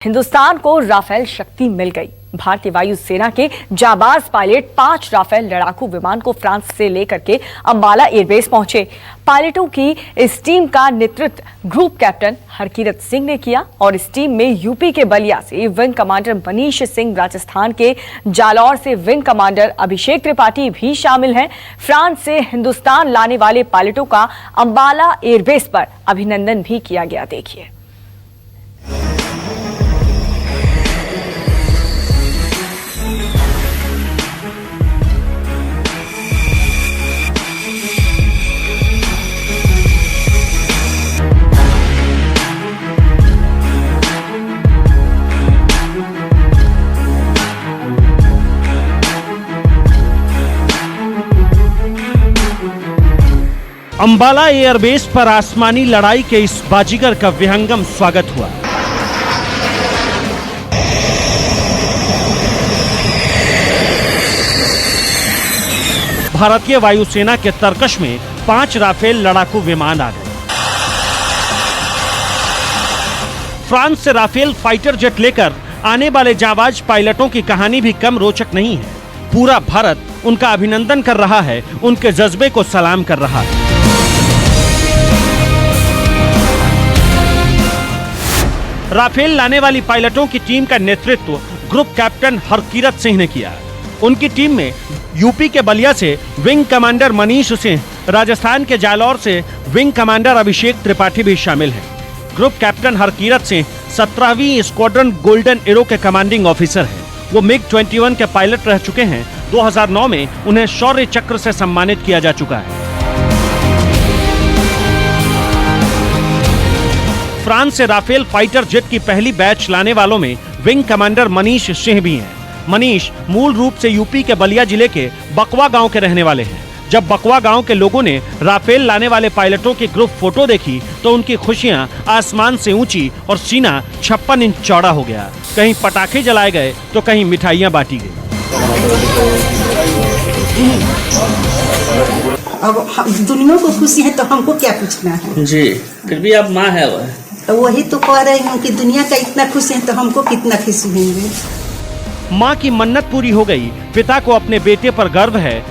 हिंदुस्तान को राफेल शक्ति मिल गई। भारतीय वायुसेना के जाबाज पायलट 5 राफेल लड़ाकू विमान को फ्रांस से लेकर के अंबाला एयरबेस पहुंचे। पायलटों की इस टीम का नेतृत्व ग्रुप कैप्टन हरकीरत सिंह ने किया और इस टीम में यूपी के बलिया से विंग कमांडर मनीष सिंह, राजस्थान के जालौर से विंग कमांडर अभिषेक त्रिपाठी भी शामिल हैं। फ्रांस से हिंदुस्तान लाने वाले पायलटों का अंबाला एयरबेस पर अभिनंदन भी किया गया। देखिए। अंबाला एयरबेस पर आसमानी लड़ाई के इस बाजीगर का विहंगम स्वागत हुआ। भारतीय वायुसेना के तरकश में 5 राफेल लड़ाकू विमान आ गए। फ्रांस से राफेल फाइटर जेट लेकर आने वाले जाबाज पायलटों की कहानी भी कम रोचक नहीं है। पूरा भारत उनका अभिनंदन कर रहा है, उनके जज्बे को सलाम कर रहा है। राफेल लाने वाली पायलटों की टीम का नेतृत्व ग्रुप कैप्टन हरकीरत सिंह ने किया। उनकी टीम में यूपी के बलिया से विंग कमांडर मनीष सिंह, राजस्थान के जालौर से विंग कमांडर अभिषेक त्रिपाठी भी शामिल हैं। ग्रुप कैप्टन हरकीरत सिंह 17वीं स्क्वाड्रन गोल्डन एरो के कमांडिंग ऑफिसर हैं। वो मिग-21 के पायलट रह चुके हैं। 2009 में उन्हें शौर्य चक्र से सम्मानित किया जा चुका है। फ्रांस से राफेल फाइटर जेट की पहली बैच लाने वालों में विंग कमांडर मनीष सिंह भी हैं। मनीष मूल रूप से यूपी के बलिया जिले के बकवा गांव के रहने वाले हैं। जब बकवा गांव के लोगों ने राफेल लाने वाले पायलटों की ग्रुप फोटो देखी तो उनकी खुशियां आसमान से ऊंची और सीना 56 इंच चौड़ा हो गया। कहीं पटाखे जलाए गए तो कहीं मिठाइयां बांटी गई। अब दुनिया को खुशी है तो हमको क्या पूछना है जी। फिर भी आप माँ है वही तो कह रही हूँ कि दुनिया का इतना खुश है तो हमको कितना खुशी होंगे। माँ की मन्नत पूरी हो गई। पिता को अपने बेटे पर गर्व है।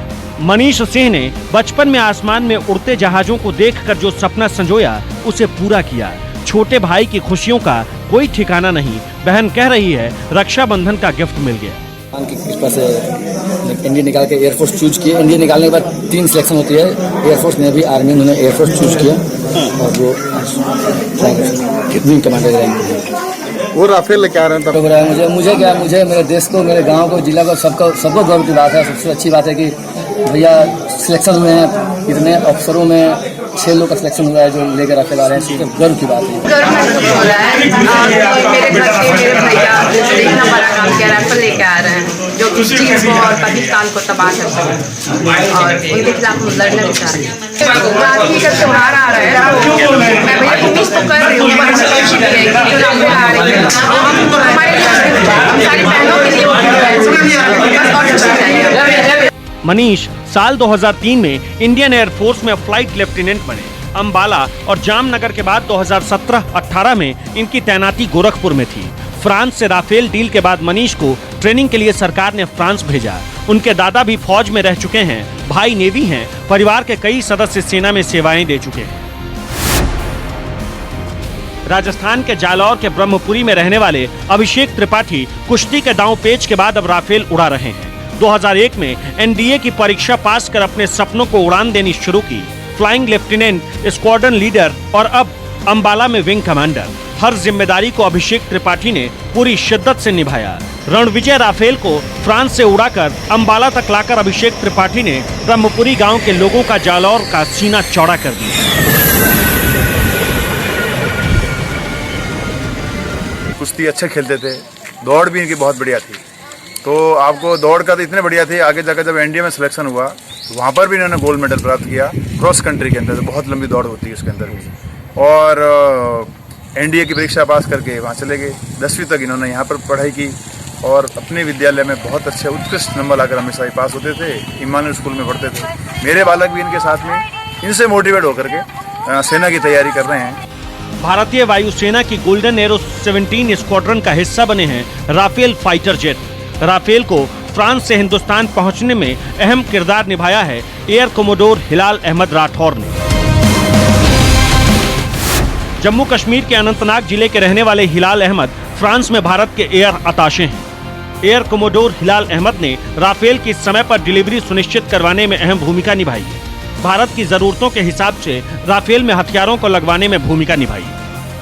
मनीष सिंह ने बचपन में आसमान में उड़ते जहाजों को देखकर जो सपना संजोया उसे पूरा किया। छोटे भाई की खुशियों का कोई ठिकाना नहीं। बहन कह रही है रक्षाबंधन का गिफ्ट मिल गया। की कृपा से इंडिया निकाल के एयरफोर्स चूज किया। इंडिया निकालने के बाद 3 सिलेक्शन होती है, एयरफोर्स, नेवी, आर्मी। उन्होंने एयरफोर्स चूज किया और वो विंग कमांडर रैंक। वो राफेल लेके आ रहे हैं। मुझे मेरे देश को, मेरे गांव को, जिला को, सबको गर्व की बात है। सबसे अच्छी बात है कि भैया सिलेक्शन हुए हैं। इतने अफसरों में 6 लोग का सिलेक्शन हुआ है जो लेकर राफेल आ रहे हैं। सबसे गर्व की बात है। मेरे घर से मेरे भैया इतना बड़ा काम किया, राफेल लेके आ रहे हैं जो चीन को और पाकिस्तान को तबाह कर सके और उनके खिलाफ हम लड़ना भी चाहते हैं। राखी का त्योहार आ रहा है, मैं भैया को मिस तो कर रही हूँ, पर मुझे खुशी भी है कि राफेल आ रही है। हम हमारे सारी बहनों के लिए और खुशी चाहिए। मनीष साल 2003 में इंडियन एयरफोर्स में फ्लाइट लेफ्टिनेंट बने। अंबाला और जामनगर के बाद 2017-18 में इनकी तैनाती गोरखपुर में थी। फ्रांस से राफेल डील के बाद मनीष को ट्रेनिंग के लिए सरकार ने फ्रांस भेजा। उनके दादा भी फौज में रह चुके हैं, भाई नेवी हैं, परिवार के कई सदस्य सेना में सेवाएं दे चुके हैं। राजस्थान के जालौर के ब्रह्मपुरी में रहने वाले अभिषेक त्रिपाठी कुश्ती के दांव पेच के बाद अब राफेल उड़ा रहे हैं। 2001 में एनडीए की परीक्षा पास कर अपने सपनों को उड़ान देनी शुरू की। फ्लाइंग लेफ्टिनेंट, स्क्वाड्रन लीडर और अब अंबाला में विंग कमांडर। हर जिम्मेदारी को अभिषेक त्रिपाठी ने पूरी शिद्दत से निभाया। रणविजय राफेल को फ्रांस से उड़ाकर अंबाला तक लाकर अभिषेक त्रिपाठी ने ब्रह्मपुरी गांव के लोगों का, जालौर का सीना चौड़ा कर दिया। कुश्ती अच्छे खेलते थे, दौड़ भी इनकी बहुत बढ़िया थी। तो आपको दौड़ का तो इतने बढ़िया थे, आगे जाकर जब एनडीए में सिलेक्शन हुआ तो वहाँ पर भी इन्होंने गोल्ड मेडल प्राप्त किया। क्रॉस कंट्री के अंदर तो बहुत लंबी दौड़ होती है उसके अंदर भी। और एनडीए की परीक्षा पास करके वहाँ चले गए। 10वीं तक इन्होंने यहाँ पर पढ़ाई की और अपने विद्यालय में बहुत अच्छे उत्कृष्ट नंबर लाकर हमेशा ही पास होते थे। इमानुएल स्कूल में पढ़ते थे। मेरे बालक भी इनके साथ में इनसे मोटिवेट होकर के सेना की तैयारी कर रहे हैं। भारतीय वायुसेना की गोल्डन एरो 17 स्क्वाड्रन का हिस्सा बने हैं राफेल फाइटर जेट। राफेल को फ्रांस से हिंदुस्तान पहुंचने में अहम किरदार निभाया है एयर कोमोडोर हिलाल अहमद राठौर ने। जम्मू कश्मीर के अनंतनाग जिले के रहने वाले हिलाल अहमद फ्रांस में भारत के एयर अताशे हैं। एयर कोमोडोर हिलाल अहमद ने राफेल की समय पर डिलीवरी सुनिश्चित करवाने में अहम भूमिका निभाई है। भारत की जरूरतों के हिसाब से राफेल में हथियारों को लगवाने में भूमिका निभाई।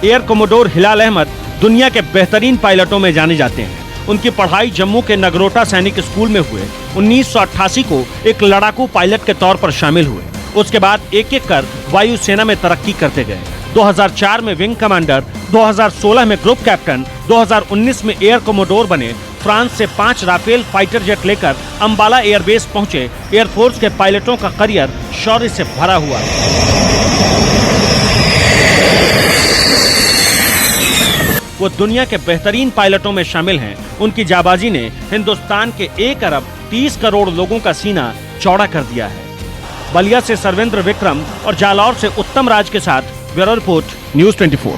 एयर कोमोडोर हिलाल अहमद दुनिया के बेहतरीन पायलटों में जाने जाते हैं। उनकी पढ़ाई जम्मू के नगरोटा सैनिक स्कूल में हुए। 1988 को एक लड़ाकू पायलट के तौर पर शामिल हुए। उसके बाद एक एक कर वायुसेना में तरक्की करते गए। 2004 में विंग कमांडर, 2016 में ग्रुप कैप्टन, 2019 में एयर कोमोडोर बने। फ्रांस से 5 राफेल फाइटर जेट लेकर अंबाला एयरबेस पहुंचे। एयरफोर्स के पायलटों का करियर शौर्य से भरा हुआ है। वो दुनिया के बेहतरीन पायलटों में शामिल हैं। उनकी जाबाजी ने हिंदुस्तान के 1 अरब 30 करोड़ लोगों का सीना चौड़ा कर दिया है। बलिया से सर्वेंद्र विक्रम और जालौर से उत्तम राज के साथ ब्यूरो रिपोर्ट, न्यूज़ 24।